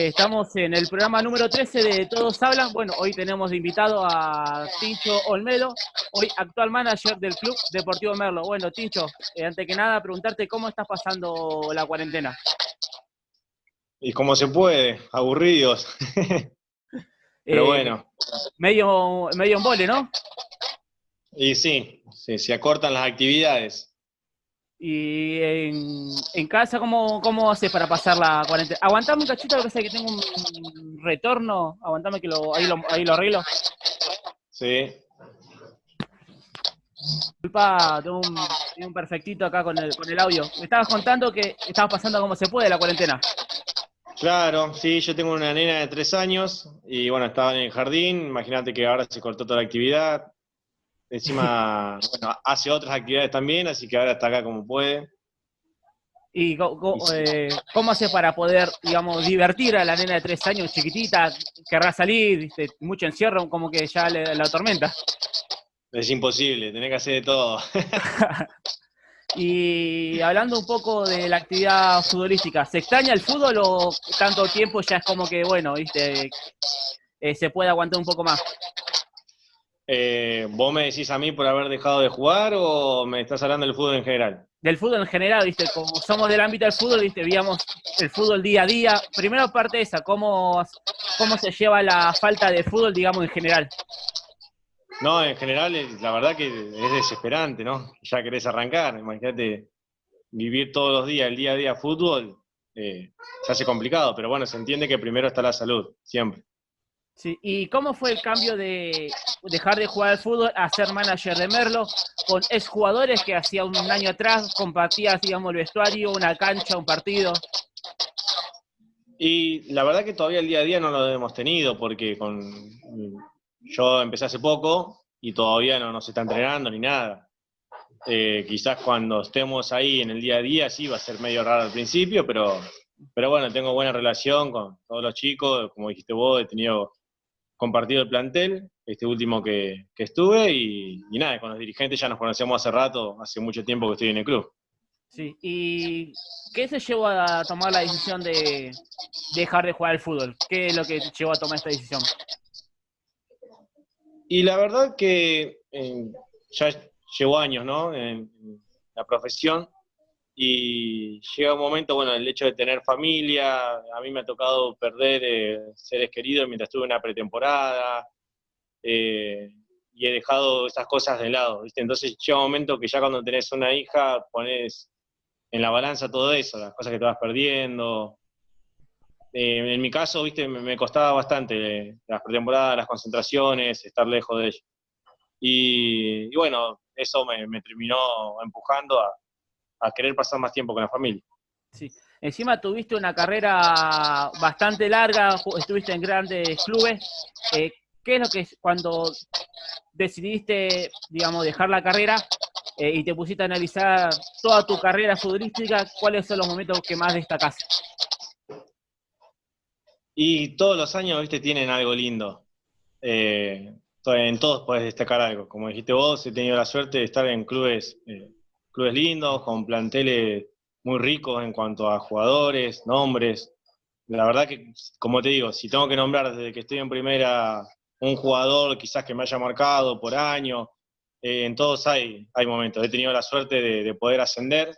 Estamos en el programa número 13 de Todos Hablan. Bueno, hoy tenemos de invitado a Tincho Olmedo, hoy actual manager del Club Deportivo Merlo. Bueno, Tincho, antes que nada, preguntarte cómo estás pasando la cuarentena. Y como se puede, aburridos. Pero bueno. Medio embole, ¿no? Y sí, se acortan las actividades. Y en casa, ¿cómo haces para pasar la cuarentena? Aguantame un cachito, lo que pasa es que tengo un retorno. Aguantame que ahí lo arreglo. Sí. Disculpa, tengo un perfectito acá con el audio. Me estabas contando que estabas pasando como se puede la cuarentena. Claro, sí, yo tengo una nena de 3 años y bueno, estaba en el jardín. Imagínate que ahora se cortó toda la actividad. Encima, bueno, hace otras actividades también, así que ahora está acá como puede. ¿Y Sí. cómo haces para poder, digamos, divertir a la nena de 3 años, chiquitita, querrá salir, ¿viste? Mucho encierro, como que ya la atormenta? Es imposible, tenés que hacer de todo. Y hablando un poco de la actividad futbolística, ¿se extraña el fútbol o tanto tiempo ya es como que, bueno, ¿viste? Se puede aguantar un poco más? ¿Vos me decís a mí por haber dejado de jugar o me estás hablando del fútbol en general? Del fútbol en general, ¿viste? Como somos del ámbito del fútbol, ¿viste? Veíamos el fútbol día a día. Primero parte esa, ¿cómo se lleva la falta de fútbol, digamos, en general? No, en general, la verdad que es desesperante, ¿no? Ya querés arrancar, imagínate vivir todos los días, el día a día fútbol, se hace complicado, pero bueno, se entiende que primero está la salud, siempre. Sí. ¿Y cómo fue el cambio de dejar de jugar al fútbol a ser manager de Merlo con exjugadores que hacía un año atrás compartías, digamos, el vestuario, una cancha, un partido? Y la verdad que todavía el día a día no lo hemos tenido, porque yo empecé hace poco y todavía no se está entrenando ni nada. Quizás cuando estemos ahí en el día a día sí va a ser medio raro al principio, pero bueno, tengo buena relación con todos los chicos, como dijiste vos, he tenido compartido el plantel, este último que estuve, y nada, con los dirigentes ya nos conocemos hace rato, hace mucho tiempo que estoy en el club. Sí. ¿Y qué se llevó a tomar la decisión de dejar de jugar al fútbol? ¿Qué es lo que te llevó a tomar esta decisión? Y la verdad que ya llevo años, ¿no? En la profesión, y llega un momento, bueno, el hecho de tener familia, a mí me ha tocado perder seres queridos mientras estuve en una pretemporada, eh, y he dejado esas cosas de lado, ¿viste? Entonces llega un momento que ya cuando tenés una hija pones en la balanza todo eso, las cosas que te vas perdiendo. En mi caso, viste, me costaba bastante las pretemporadas, las concentraciones, estar lejos de ellos. Y bueno, eso me terminó empujando a querer pasar más tiempo con la familia. Sí. Encima tuviste una carrera bastante larga, estuviste en grandes clubes. ¿Qué es lo que cuando decidiste, digamos, dejar la carrera y te pusiste a analizar toda tu carrera futbolística, cuáles son los momentos que más destacás? Y todos los años, viste, tienen algo lindo. Eh, en todos podés destacar algo. Como dijiste vos, he tenido la suerte de estar en clubes lindos, con planteles muy ricos en cuanto a jugadores, nombres. La verdad que, como te digo, si tengo que nombrar desde que estoy en primera un jugador quizás que me haya marcado por año, en todos hay momentos. He tenido la suerte de poder ascender,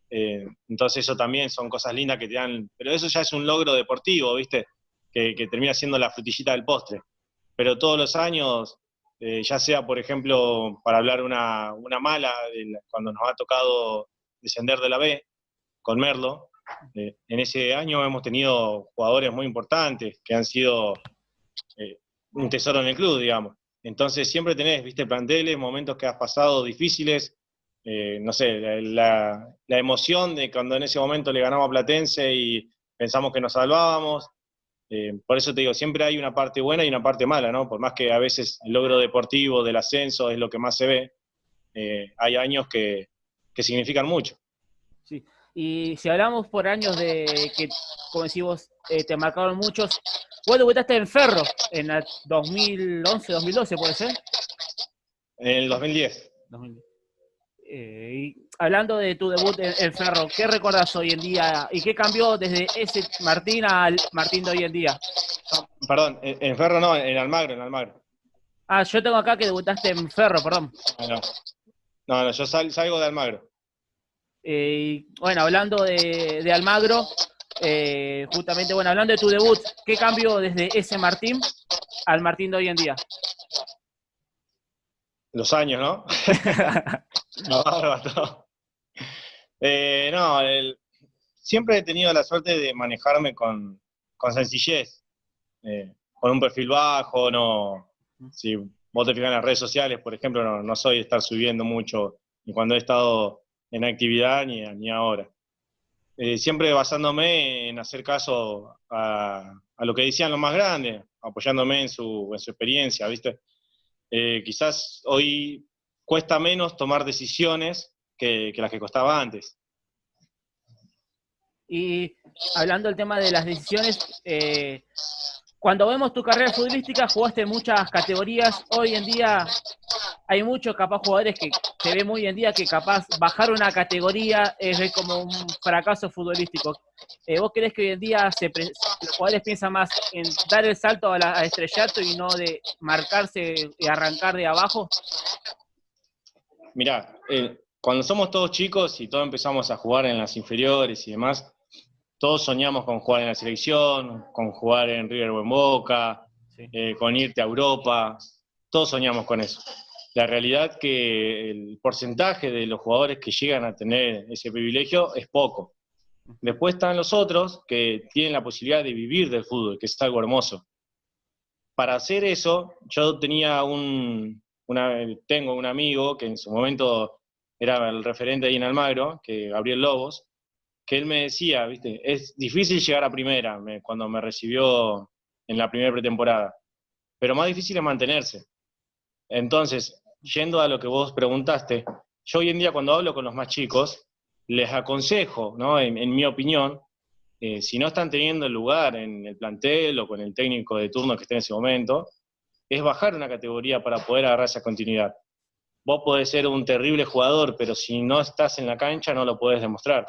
entonces eso también son cosas lindas que te dan, pero eso ya es un logro deportivo, ¿viste? Que termina siendo la frutillita del postre. Pero todos los años, ya sea, por ejemplo, para hablar una mala, cuando nos ha tocado descender de la B con Merlo, en ese año hemos tenido jugadores muy importantes que han sido un tesoro en el club, digamos. Entonces siempre tenés, viste, planteles, momentos que has pasado difíciles, no sé, la emoción de cuando en ese momento le ganamos a Platense y pensamos que nos salvábamos. Por eso te digo, siempre hay una parte buena y una parte mala, ¿no? Por más que a veces el logro deportivo del ascenso es lo que más se ve, hay años que significan mucho. Sí. Y si hablamos por años de que, como decís vos, te marcaron muchos, vos debutaste en Ferro en el 2011, 2012, ¿puede ser? En el 2010. 2010. hablando de tu debut en Ferro, ¿qué recuerdas hoy en día y qué cambió desde ese Martín al Martín de hoy en día? Perdón, en Ferro no, en Almagro, en Almagro. Ah, yo tengo acá que debutaste en Ferro, perdón. Ah, no. No, yo salgo de Almagro. Bueno, hablando de Almagro, justamente, bueno, hablando de tu debut, ¿qué cambió desde ese Martín al Martín de hoy en día? Los años, ¿no? La barba, todo. No, siempre he tenido la suerte de manejarme con sencillez, con un perfil bajo, no. Si vos te fijas en las redes sociales, por ejemplo, no soy de estar subiendo mucho, ni cuando he estado en actividad, ni ahora. Siempre basándome en hacer caso a lo que decían los más grandes, apoyándome en su experiencia, ¿viste? Quizás hoy cuesta menos tomar decisiones que las que costaba antes. Y hablando del tema de las decisiones, cuando vemos tu carrera futbolística, jugaste en muchas categorías. Hoy en día hay muchos capaz jugadores que se ve muy en día que capaz bajar una categoría es como un fracaso futbolístico. ¿Vos crees que hoy en día los jugadores piensan más en dar el salto a estrellato y no de marcarse y arrancar de abajo? Mirá, cuando somos todos chicos y todos empezamos a jugar en las inferiores y demás, todos soñamos con jugar en la selección, con jugar en River o en Boca, Sí. con irte a Europa, todos soñamos con eso. La realidad que el porcentaje de los jugadores que llegan a tener ese privilegio es poco. Después están los otros que tienen la posibilidad de vivir del fútbol, que es algo hermoso. Para hacer eso, yo tengo un amigo que en su momento era el referente ahí en Almagro, que Gabriel Lobos, que él me decía, viste, es difícil llegar a primera cuando me recibió en la primera pretemporada, pero más difícil es mantenerse. Entonces, yendo a lo que vos preguntaste, yo hoy en día cuando hablo con los más chicos, les aconsejo, ¿no? En mi opinión, si no están teniendo el lugar en el plantel o con el técnico de turno que esté en ese momento, es bajar una categoría para poder agarrar esa continuidad. Vos podés ser un terrible jugador, pero si no estás en la cancha no lo podés demostrar.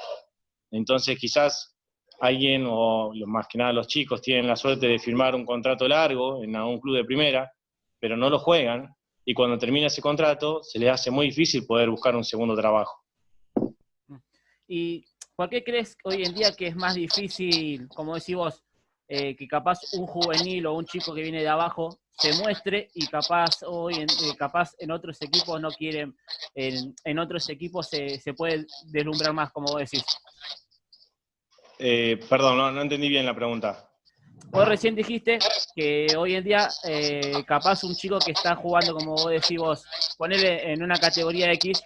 Entonces quizás alguien, o más que nada los chicos, tienen la suerte de firmar un contrato largo en algún club de primera, pero no lo juegan, y cuando termina ese contrato se les hace muy difícil poder buscar un segundo trabajo. ¿Y por qué crees hoy en día que es más difícil, como decís vos, que capaz un juvenil o un chico que viene de abajo se muestre y capaz capaz en otros equipos no quieren, en otros equipos se puede deslumbrar más, como vos decís? Perdón, no entendí bien la pregunta. Vos recién dijiste que hoy en día capaz un chico que está jugando, como vos decís vos, ponele en una categoría X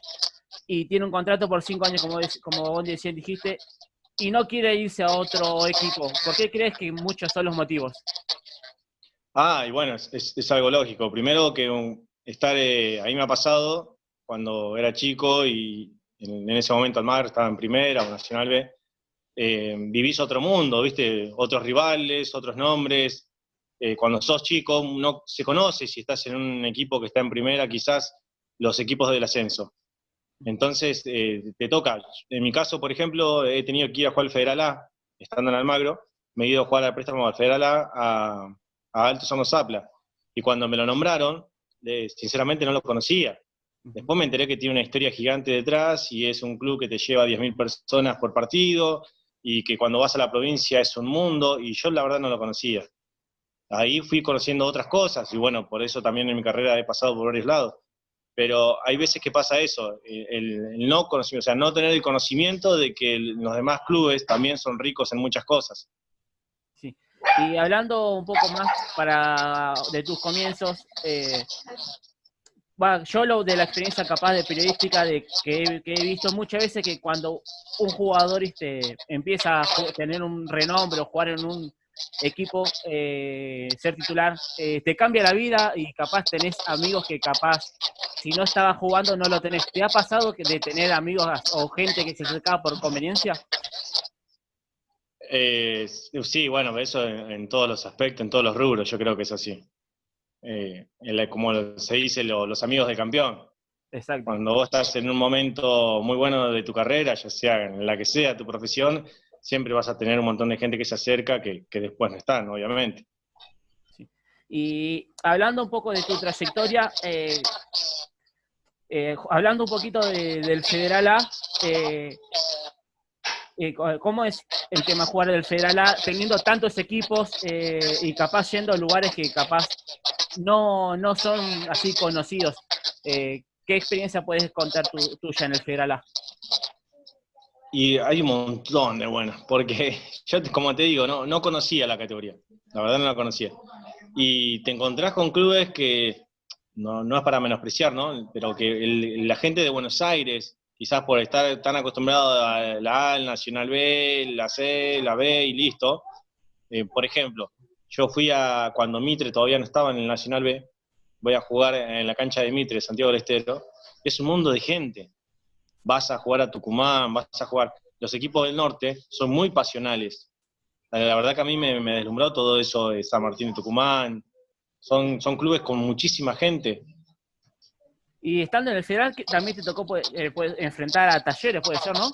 y tiene un contrato por 5 años, como vos recién dijiste, y no quiere irse a otro equipo. ¿Por qué crees que muchos son los motivos? Y bueno, es algo lógico. Primero que estar, a mí me ha pasado cuando era chico y en ese momento Almagro estaba en primera o Nacional B, vivís otro mundo, ¿viste? Otros rivales, otros nombres. Cuando sos chico no se conoce si estás en un equipo que está en primera, quizás los equipos del ascenso. Entonces, te toca. En mi caso, por ejemplo, he tenido que ir a jugar al Federal A, estando en Almagro, me he ido a jugar al préstamo al Federal a Alto Somos Zapla. Y cuando me lo nombraron, sinceramente no lo conocía. Después me enteré que tiene una historia gigante detrás y es un club que te lleva 10.000 personas por partido y que cuando vas a la provincia es un mundo, y yo la verdad no lo conocía. Ahí fui conociendo otras cosas y bueno, por eso también en mi carrera he pasado por varios lados. Pero hay veces que pasa eso, el no conocimiento, o sea, no tener el conocimiento de que los demás clubes también son ricos en muchas cosas. Sí. Y hablando un poco más de tus comienzos, yo lo de la experiencia capaz de periodística que he visto muchas veces que cuando un jugador empieza a tener un renombre o jugar en un equipo, ser titular, te cambia la vida y capaz tenés amigos que capaz si no estabas jugando no lo tenés. ¿Te ha pasado de tener amigos o gente que se acercaba por conveniencia? Sí, bueno, eso en todos los aspectos, en todos los rubros, yo creo que es así. Como se dice, los amigos del campeón. Exacto. Cuando vos estás en un momento muy bueno de tu carrera, ya sea en la que sea tu profesión, siempre vas a tener un montón de gente que se acerca que después no están, obviamente. Sí. Y hablando un poco de tu trayectoria, hablando un poquito del Federal A, ¿cómo es el tema jugar del Federal A teniendo tantos equipos y capaz yendo a lugares que capaz no son así conocidos? ¿Qué experiencia puedes contar tuya en el Federal A? Y hay un montón de buenos, porque yo, como te digo, no conocía la categoría, la verdad no la conocía. Y te encontrás con clubes que no es para menospreciar, ¿no? Pero que la gente de Buenos Aires, quizás por estar tan acostumbrado a la A, el Nacional B, la C, la B y listo. Por ejemplo, yo fui cuando Mitre todavía no estaba en el Nacional B, voy a jugar en la cancha de Mitre, Santiago del Estero. Es un mundo de gente. Vas a jugar a Tucumán, vas a jugar. Los equipos del norte son muy pasionales. La verdad que a mí me deslumbró todo eso de San Martín y Tucumán. Son clubes con muchísima gente. Y estando en el Federal, también te tocó enfrentar a Talleres, puede ser, ¿no?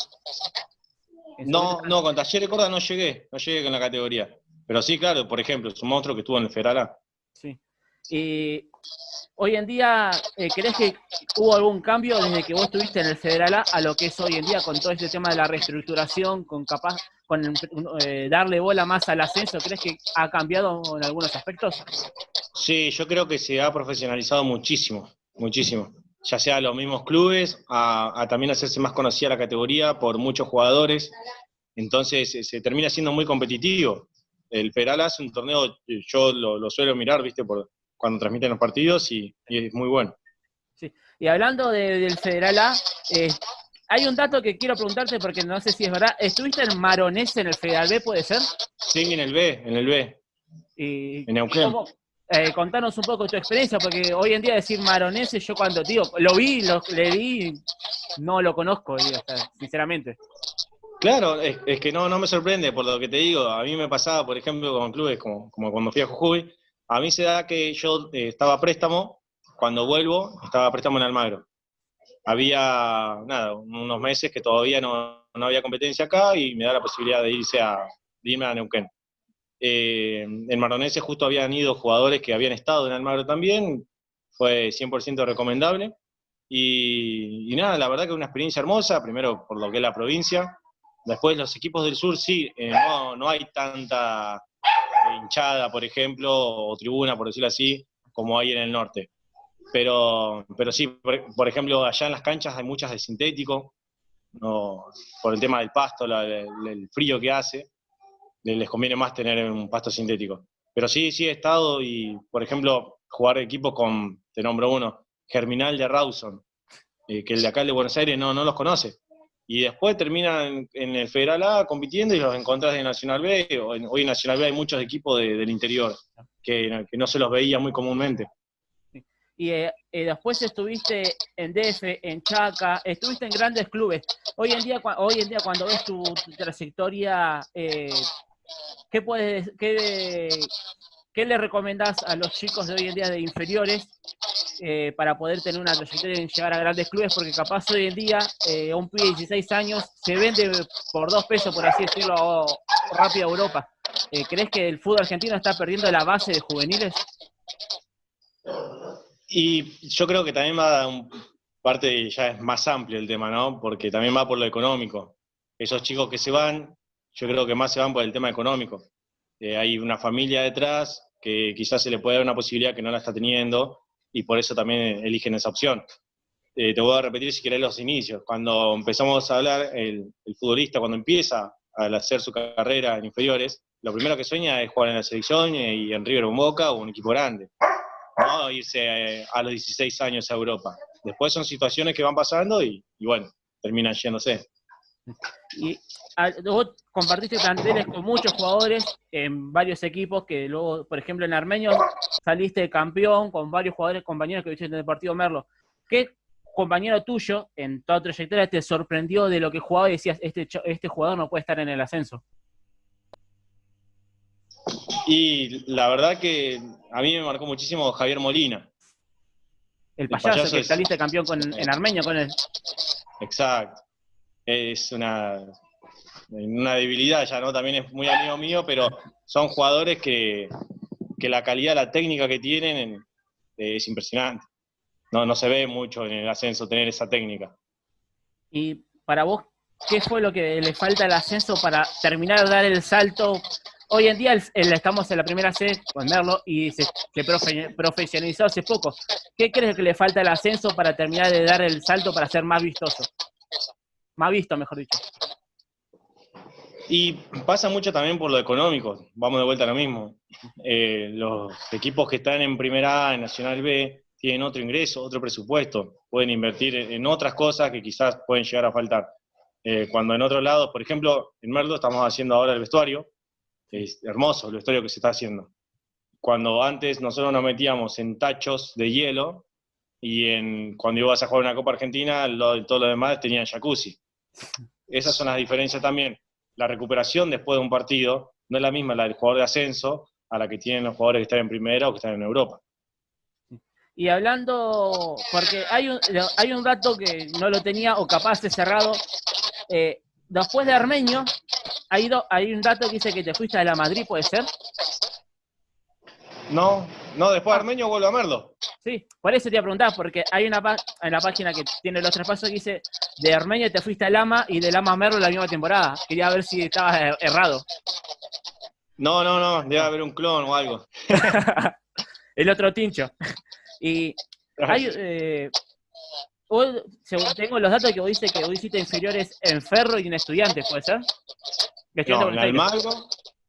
En su momento. No, con Talleres de Córdoba no llegué con la categoría. Pero sí, claro, por ejemplo, es un monstruo que estuvo en el Federal A. Sí. Y hoy en día, ¿crees que hubo algún cambio desde que vos estuviste en el Federal A lo que es hoy en día con todo este tema de la reestructuración, con darle bola más al ascenso? ¿Crees que ha cambiado en algunos aspectos? Sí, yo creo que se ha profesionalizado muchísimo, muchísimo. Ya sea los mismos clubes, a también hacerse más conocida la categoría por muchos jugadores. Entonces se termina siendo muy competitivo. El Federal hace un torneo, yo lo suelo mirar, ¿viste? Cuando transmiten los partidos y es muy bueno. Sí. Y hablando del Federal A, hay un dato que quiero preguntarte porque no sé si es verdad. ¿Estuviste en Maronés en el Federal B, puede ser? Sí, en el B, Y en Neuquén. cómo, contanos un poco de tu experiencia, porque hoy en día decir Maronese, yo cuando digo, le vi, no lo conozco, digo, o sea, sinceramente. Claro, es que no me sorprende por lo que te digo. A mí me pasaba, por ejemplo, con clubes como cuando fui a Jujuy. A mí se da que yo estaba a préstamo, cuando vuelvo estaba a préstamo en Almagro. Había, nada, unos meses que todavía no había competencia acá y me da la posibilidad de irme a Neuquén. En Maronese justo habían ido jugadores que habían estado en Almagro también, fue 100% recomendable. Y nada, la verdad que una experiencia hermosa, primero por lo que es la provincia. Después los equipos del sur sí, no hay tanta hinchada, por ejemplo, o tribuna, por decirlo así, como hay en el norte. Pero sí, por ejemplo, allá en las canchas hay muchas de sintético, no, por el tema del pasto, el frío que hace, les conviene más tener un pasto sintético. Pero sí he estado y, por ejemplo, jugar equipos con, te nombro uno, Germinal de Rawson, que el de acá el de Buenos Aires no los conoce. Y después terminan en el Federal A compitiendo y los encontrás en Nacional B. Hoy en Nacional B hay muchos equipos del interior que no se los veía muy comúnmente. Y después estuviste en DF, en Chaca, estuviste en grandes clubes. Hoy en día cuando ves tu trayectoria, ¿qué le recomendás a los chicos de hoy en día de inferiores para poder tener una trayectoria y llegar a grandes clubes? Porque capaz hoy en día un pibe de 16 años se vende por 2 pesos, por así decirlo, rápido a Europa. ¿Crees que el fútbol argentino está perdiendo la base de juveniles? Y yo creo que también va parte, ya es más amplio el tema, ¿no? Porque también va por lo económico. Esos chicos que se van, yo creo que más se van por el tema económico. Hay una familia detrás que quizás se le puede dar una posibilidad que no la está teniendo y por eso también eligen esa opción. Te voy a repetir si querés los inicios. Cuando empezamos a hablar, el futbolista cuando empieza a hacer su carrera en inferiores, lo primero que sueña es jugar en la selección y en River o en Boca o un equipo grande, no irse a los 16 años a Europa. Después son situaciones que van pasando y bueno, terminan yéndose. Y vos compartiste planteles con muchos jugadores en varios equipos que luego, por ejemplo, en Armenio saliste campeón con varios jugadores, compañeros que viste en el partido Merlo. ¿Qué compañero tuyo en toda trayectoria te sorprendió de lo que jugaba y decías, este jugador no puede estar en el ascenso? Y la verdad que a mí me marcó muchísimo Javier Molina. El El payaso payaso que es... saliste campeón en Armenio con él. Exacto. Es una debilidad ya, ¿no? También es muy amigo mío, pero son jugadores que la calidad, la técnica que tienen es impresionante. No se ve mucho en el ascenso tener esa técnica. Y para vos, ¿qué fue lo que le falta al ascenso para terminar de dar el salto? Hoy en día estamos en la primera C con Merlo y se profesionalizó hace poco. ¿Qué crees que le falta al ascenso para terminar de dar el salto para ser más vistoso? Más visto, mejor dicho. Y pasa mucho también por lo económico, vamos de vuelta a lo mismo. Los equipos que están en Primera A, en Nacional B, tienen otro ingreso, otro presupuesto, pueden invertir en otras cosas que quizás pueden llegar a faltar. Cuando en otros lados, por ejemplo, en Merlo estamos haciendo ahora el vestuario, es hermoso el vestuario que se está haciendo. Cuando antes nosotros nos metíamos en tachos de hielo y cuando ibas a jugar una Copa Argentina, todo lo demás tenía jacuzzi. Esas son las diferencias también. La recuperación después de un partido no es la misma la del jugador de ascenso a la que tienen los jugadores que están en Primera o que están en Europa. Y hablando, porque hay un dato que no lo tenía o capaz de cerrado, después de Armenio, hay un dato que dice que te fuiste a la Madrid, ¿puede ser? No, después de Armenio vuelvo a Merlo. Sí, por eso te iba a preguntar, porque hay en la página que tiene los traspasos que dice de Armenio te fuiste a Lama y de Lama a Merlo la misma temporada. Quería ver si estabas errado. No, debe haber un clon o algo. El otro Tincho. Y hay, tengo los datos que vos dices que vos hiciste inferiores en Ferro y en Estudiantes, ¿puede ser? No,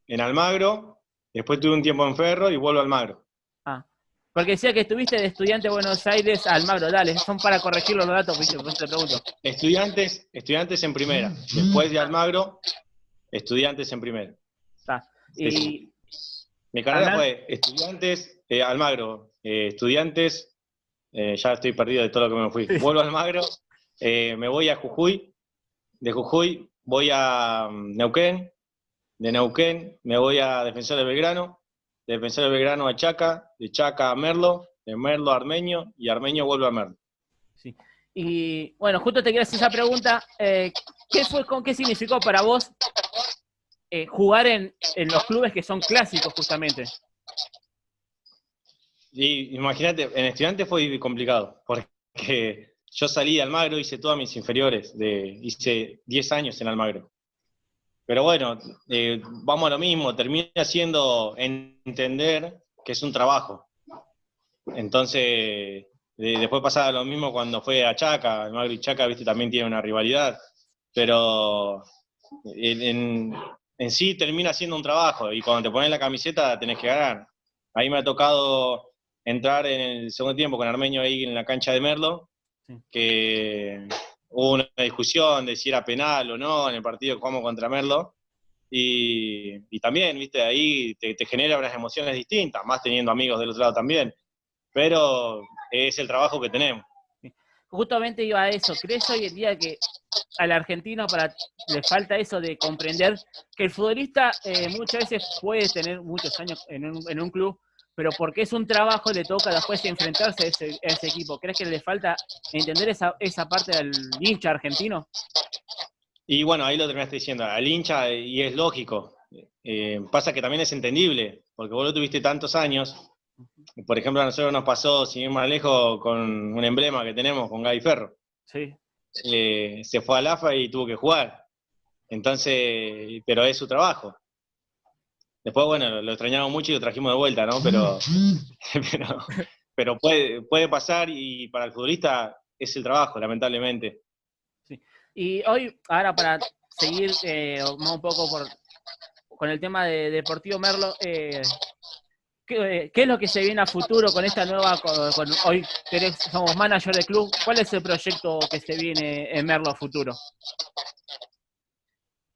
en Almagro, después tuve un tiempo en Ferro y vuelvo a Almagro. Porque decía que estuviste de Estudiante de Buenos Aires a Almagro, dale, son para corregir los datos, ¿viste? Por eso te pregunto. Estudiantes en Primera, después de Almagro, Estudiantes en Primera. Y mi carrera fue Estudiantes, Almagro, Estudiantes, ya estoy perdido de todo lo que me fui. Vuelvo a Almagro, me voy a Jujuy, de Jujuy voy a Neuquén, de Neuquén me voy a Defensor de Belgrano, de Defensor de Belgrano a Chaca, de Chaca a Merlo, de Merlo a Armenio, y Armenio vuelve a Merlo. Sí. Y bueno, justo te quería hacer esa pregunta, ¿qué significó para vos jugar en los clubes que son clásicos justamente? Y imagínate, en Estudiantes fue complicado, porque yo salí de Almagro, hice todas mis inferiores, hice 10 años en Almagro. Pero bueno, vamos a lo mismo, termina siendo entender que es un trabajo. Entonces, después pasaba lo mismo cuando fue a Chaca, Almagro y Chaca, viste, también tiene una rivalidad, pero en sí termina siendo un trabajo, y cuando te pones la camiseta tenés que ganar. Ahí me ha tocado entrar en el segundo tiempo con Armenio ahí en la cancha de Merlo, que hubo una discusión de si era penal o no en el partido que jugamos contra Merlo, y también, viste, ahí te genera unas emociones distintas, más teniendo amigos del otro lado también, pero es el trabajo que tenemos. Justamente iba a eso, ¿crees hoy en día que al argentino le falta eso de comprender que el futbolista muchas veces puede tener muchos años en un club, pero porque es un trabajo le toca después enfrentarse a ese equipo? ¿Crees que le falta entender esa parte del hincha argentino? Y bueno, ahí lo terminaste diciendo, al hincha, y es lógico. Pasa que también es entendible, porque vos lo tuviste tantos años. Por ejemplo, a nosotros nos pasó, sin ir más lejos, con un emblema que tenemos, con Gaby Ferro. Sí. Se fue al AFA y tuvo que jugar. Entonces, pero es su trabajo. Después, bueno, lo extrañamos mucho y lo trajimos de vuelta, ¿no? Pero puede pasar, y para el futbolista es el trabajo, lamentablemente. Sí. Y hoy, ahora para seguir un poco con el tema de Deportivo Merlo, ¿qué es lo que se viene a futuro con esta nueva, hoy somos manager del club? ¿Cuál es el proyecto que se viene en Merlo a futuro?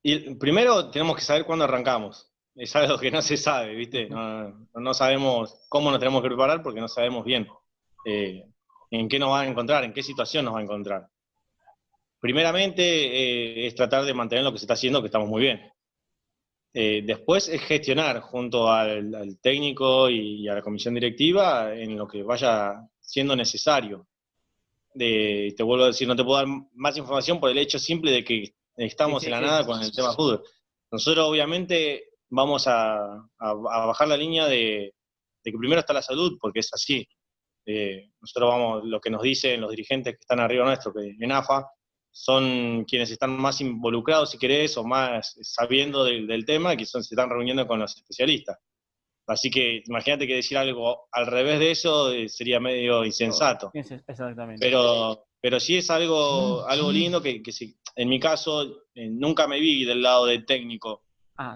Y primero tenemos que saber cuándo arrancamos. Es algo que no se sabe, ¿viste? No sabemos cómo nos tenemos que preparar porque no sabemos bien en qué nos va a encontrar, en qué situación nos va a encontrar. Primeramente es tratar de mantener lo que se está haciendo, que estamos muy bien. Después es gestionar junto al técnico y a la comisión directiva en lo que vaya siendo necesario. Te vuelvo a decir, no te puedo dar más información por el hecho simple de que estamos en la nada con el tema fútbol. Nosotros obviamente vamos a bajar la línea de que primero está la salud, porque es así. Nosotros vamos, lo que nos dicen los dirigentes que están arriba nuestro, que en AFA, son quienes están más involucrados, si querés, o más sabiendo del tema, que se están reuniendo con los especialistas. Así que imagínate que decir algo al revés de eso sería medio insensato. Exactamente. Pero sí es algo lindo que en mi caso nunca me vi del lado del técnico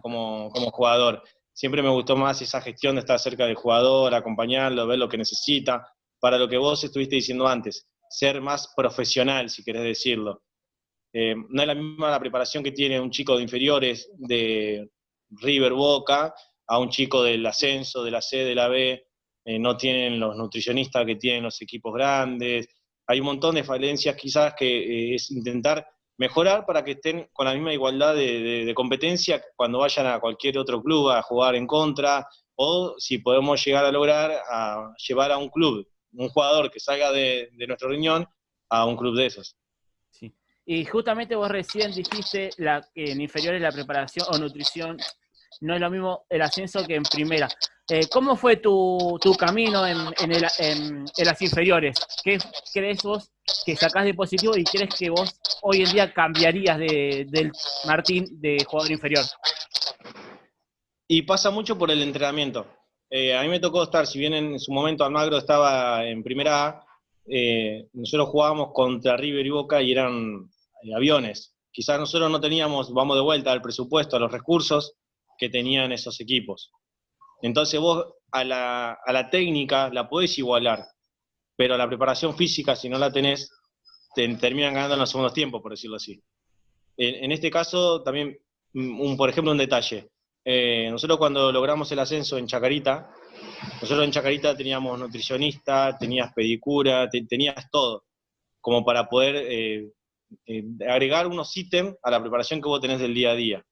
como jugador. Siempre me gustó más esa gestión de estar cerca del jugador, acompañarlo, ver lo que necesita, para lo que vos estuviste diciendo antes, ser más profesional, si querés decirlo. No es la misma la preparación que tiene un chico de inferiores de River Boca a un chico del ascenso, de la C, de la B. No tienen los nutricionistas que tienen los equipos grandes. Hay un montón de falencias quizás que es intentar mejorar para que estén con la misma igualdad de competencia cuando vayan a cualquier otro club a jugar en contra, o si podemos llegar a lograr a llevar a un club, un jugador que salga de nuestro riñón a un club de esos. Sí. Y justamente vos recién dijiste que en inferiores la preparación o nutrición no es lo mismo el ascenso que en primera. ¿Cómo fue tu camino en las inferiores? ¿Qué crees vos que sacás de positivo y crees que vos hoy en día cambiarías del Martín de jugador inferior? Y pasa mucho por el entrenamiento. A mí me tocó estar, si bien en su momento Almagro estaba en primera A, nosotros jugábamos contra River y Boca y eran aviones. Quizás nosotros no teníamos, vamos de vuelta al presupuesto, a los recursos que tenían esos equipos. Entonces vos a la técnica la podés igualar, pero a la preparación física, si no la tenés, terminan ganando en los segundos tiempos, por decirlo así. En este caso, también, por ejemplo, un detalle. Nosotros cuando logramos el ascenso en Chacarita, nosotros en Chacarita teníamos nutricionista, tenías pedicura, tenías todo, como para poder agregar unos ítems a la preparación que vos tenés del día a día.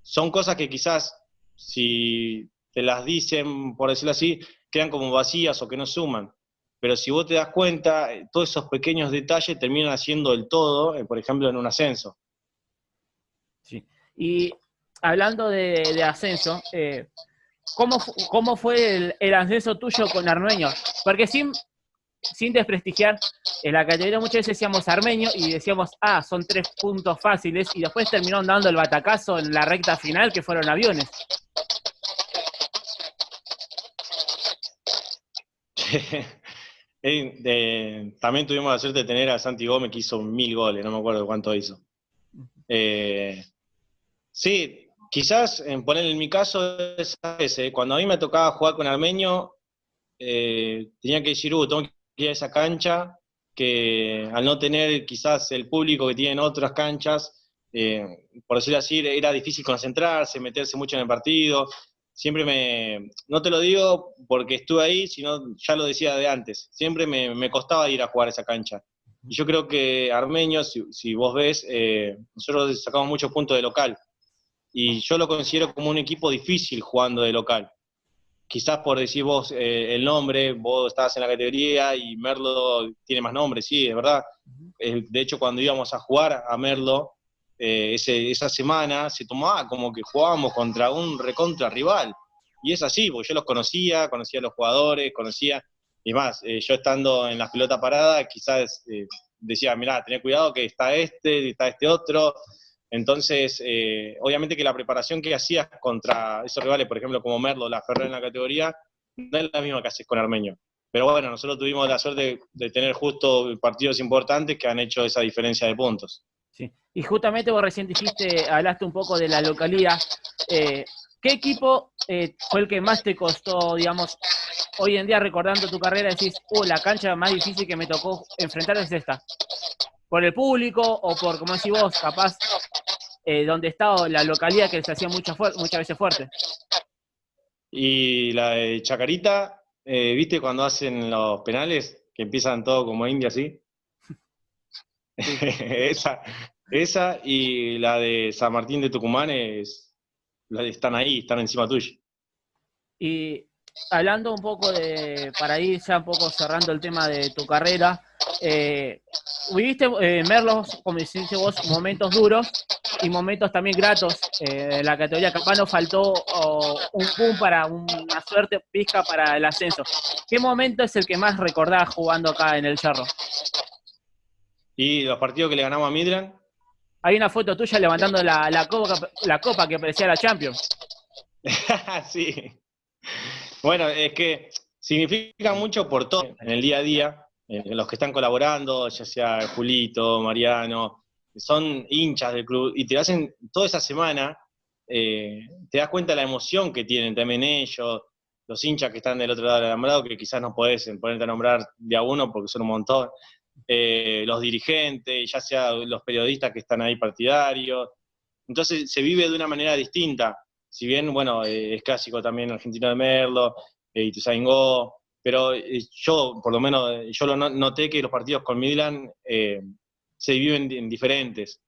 Son cosas que quizás, si te las dicen, por decirlo así, quedan como vacías o que no suman. Pero si vos te das cuenta, todos esos pequeños detalles terminan haciendo el todo, por ejemplo, en un ascenso. Sí. Y hablando de ascenso, ¿cómo fue el ascenso tuyo con Armenio? Porque sin desprestigiar, en la categoría muchas veces decíamos Armenio y decíamos, son 3 puntos fáciles, y después terminaron dando el batacazo en la recta final, que fueron aviones. También tuvimos la suerte de tener a Santi Gómez, que hizo 1000 goles, no me acuerdo cuánto hizo. Sí, quizás, poner en mi caso, cuando a mí me tocaba jugar con Armenio, tenía que decir, tengo que ir a esa cancha, que al no tener quizás el público que tienen otras canchas, por decirlo así, era difícil concentrarse, meterse mucho en el partido. Siempre no te lo digo porque estuve ahí, sino ya lo decía de antes, siempre me costaba ir a jugar a esa cancha. Y yo creo que Armenio, si vos ves, nosotros sacamos muchos puntos de local, y yo lo considero como un equipo difícil jugando de local. Quizás por decir vos el nombre, vos estabas en la categoría y Merlo tiene más nombre, sí, es verdad. De hecho, cuando íbamos a jugar a Merlo, esa semana se tomaba como que jugábamos contra un recontra rival. Y es así, porque yo los conocía a los jugadores, y más, yo estando en las pelotas paradas, quizás decía, mirá, tenés cuidado que está este otro. Entonces, obviamente que la preparación que hacías contra esos rivales, por ejemplo, como Merlo, la Ferrer en la categoría, no es la misma que haces con Armenio. Pero bueno, nosotros tuvimos la suerte de tener justo partidos importantes que han hecho esa diferencia de puntos. Sí. Y justamente vos recién hablaste un poco de la localidad. ¿Qué equipo fue el que más te costó, digamos, hoy en día recordando tu carrera, decís, la cancha más difícil que me tocó enfrentar es esta? ¿Por el público o por, como decís vos, capaz, donde estaba la localidad que se hacía muchas veces fuerte? Y la de Chacarita, ¿viste cuando hacen los penales? Que empiezan todo como india así. Sí. esa y la de San Martín de Tucumán están ahí, están encima tuyo. Y hablando un poco para ir ya un poco cerrando el tema de tu carrera, viviste, Merlos, como dijiste vos, momentos duros y momentos también gratos. En la categoría capaz nos faltó un boom para una suerte pizca para el ascenso. ¿Qué momento es el que más recordás jugando acá en el Cerro? Y los partidos que le ganamos a Midland. Hay una foto tuya levantando la copa que parecía la Champions. Sí. Bueno, es que significa mucho por todo en el día a día, los que están colaborando, ya sea Julito, Mariano, son hinchas del club y te hacen toda esa semana, te das cuenta de la emoción que tienen también ellos, los hinchas que están del otro lado del alambrado, que quizás no podés ponerte a nombrar de a uno porque son un montón, los dirigentes, ya sea los periodistas que están ahí partidarios. Entonces se vive de una manera distinta. Si bien, bueno, es clásico también Argentino de Merlo, Ituzaingó, pero yo, por lo menos, yo lo noté que los partidos con Midland se viven en diferentes.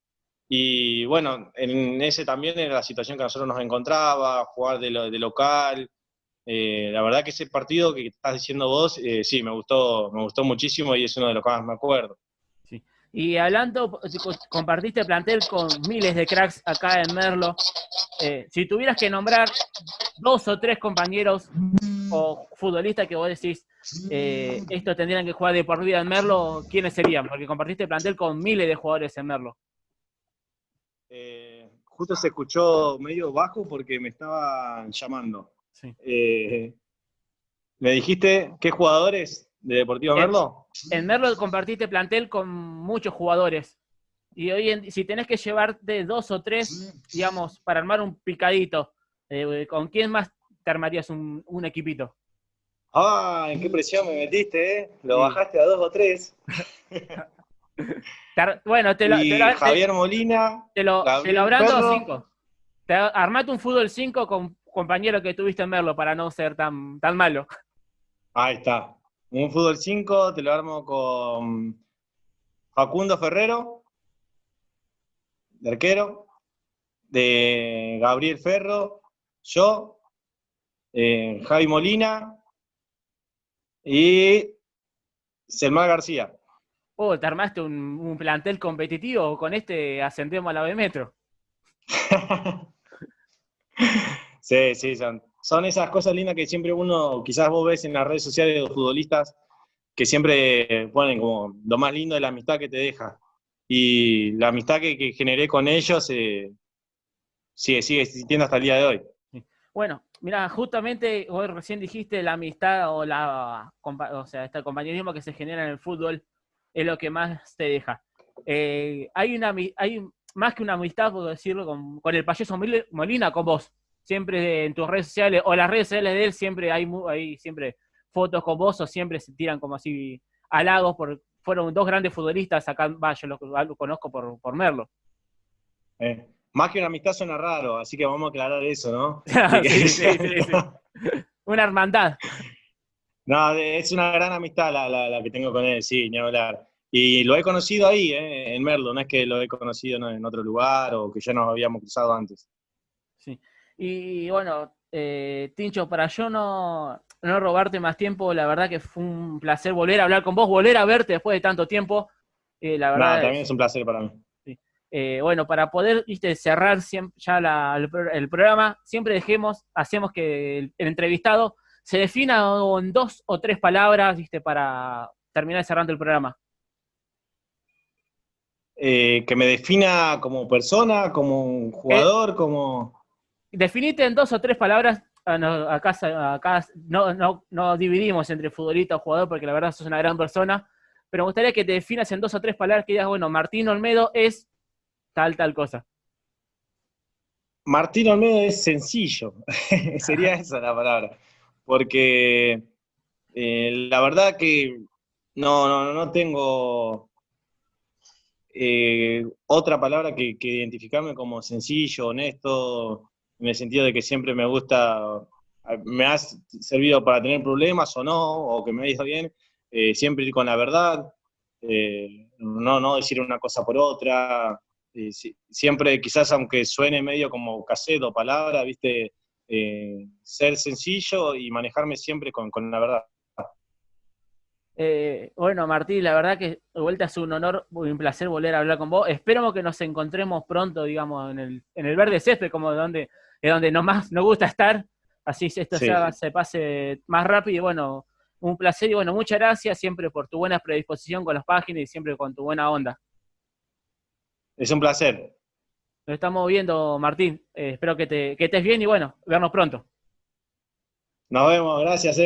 Y bueno, en ese también era la situación que nosotros nos encontraba, jugar de local. La verdad que ese partido que estás diciendo vos, sí, me gustó muchísimo y es uno de los que más me acuerdo. Sí. Y hablando, compartiste plantel con miles de cracks acá en Merlo. Si tuvieras que nombrar 2 o 3 compañeros o futbolistas que vos decís, estos tendrían que jugar de por vida en Merlo, ¿quiénes serían? Porque compartiste plantel con miles de jugadores en Merlo. Justo se escuchó medio bajo porque me estaban llamando. Sí. ¿Me dijiste qué jugadores de Deportivo Merlo? En Merlo compartiste plantel con muchos jugadores. Y hoy si tenés que llevarte 2 o 3, digamos, para armar un picadito, ¿con quién más te armarías un equipito? Ah, ¿en qué presión me metiste, eh? Lo Sí. bajaste a 2 o 3. Bueno, Javier Molina, te lo Gabriel abrando a Ferro. 5. Armate un fútbol 5 con compañero que tuviste en Merlo para no ser tan malo. Ahí está. Un fútbol 5 te lo armo con Facundo Ferrero, de arquero, de Gabriel Ferro, yo, Javi Molina y Selmar García. Te armaste un plantel competitivo, con este ascendemos a la B Metro. Sí, sí, son esas cosas lindas que siempre uno, quizás vos ves en las redes sociales de los futbolistas, que siempre ponen como lo más lindo de la amistad que te deja. Y la amistad que generé con ellos sigue existiendo hasta el día de hoy. Bueno, mira, justamente vos recién dijiste la amistad este compañerismo que se genera en el fútbol es lo que más te deja. Hay más que una amistad, puedo decirlo, con el payaso Molina, con vos. Siempre en tus redes sociales o las redes sociales de él siempre hay siempre fotos con vos o siempre se tiran como así halagos. Fueron 2 grandes futbolistas acá, yo lo conozco por Merlo. Más que una amistad suena raro, así que vamos a aclarar eso, ¿no? Sí. Una hermandad. No, es una gran amistad la que tengo con él, sí, ni hablar. Y lo he conocido ahí, en Merlo, no es que lo he conocido en otro lugar o que ya nos habíamos cruzado antes. Sí. Y bueno, Tincho, para yo no robarte más tiempo, la verdad que fue un placer volver a hablar con vos, volver a verte después de tanto tiempo. La verdad también es un placer para mí. Sí. Bueno, para poder cerrar ya el programa, siempre hacemos que el entrevistado se defina en 2 o 3 palabras, para terminar cerrando el programa. Que me defina como persona, como un jugador, como... Definite en 2 o 3 palabras. Acá no dividimos entre futbolista o jugador porque la verdad sos una gran persona, pero me gustaría que te definas en 2 o 3 palabras que digas, bueno, Martín Olmedo es tal cosa. Martín Olmedo es sencillo, sería esa la palabra, porque la verdad que no tengo otra palabra que identificarme como sencillo, honesto, en el sentido de que siempre me gusta, me ha servido para tener problemas o no, o que me ha ido bien, siempre ir con la verdad, no decir una cosa por otra, siempre quizás aunque suene medio como cassette o palabra, ¿viste? ser sencillo y manejarme siempre con la verdad. Bueno, Martín, la verdad que de vuelta es un honor y un placer volver a hablar con vos. Esperemos que nos encontremos pronto, digamos, en el verde césped, como es donde más nos gusta estar. Así esto Sí, ya se pase más rápido. Y bueno, un placer y bueno, muchas gracias siempre por tu buena predisposición con las páginas y siempre con tu buena onda. es un placer. Nos estamos viendo, Martín. Espero que estés bien y bueno, vernos pronto. Nos vemos, gracias.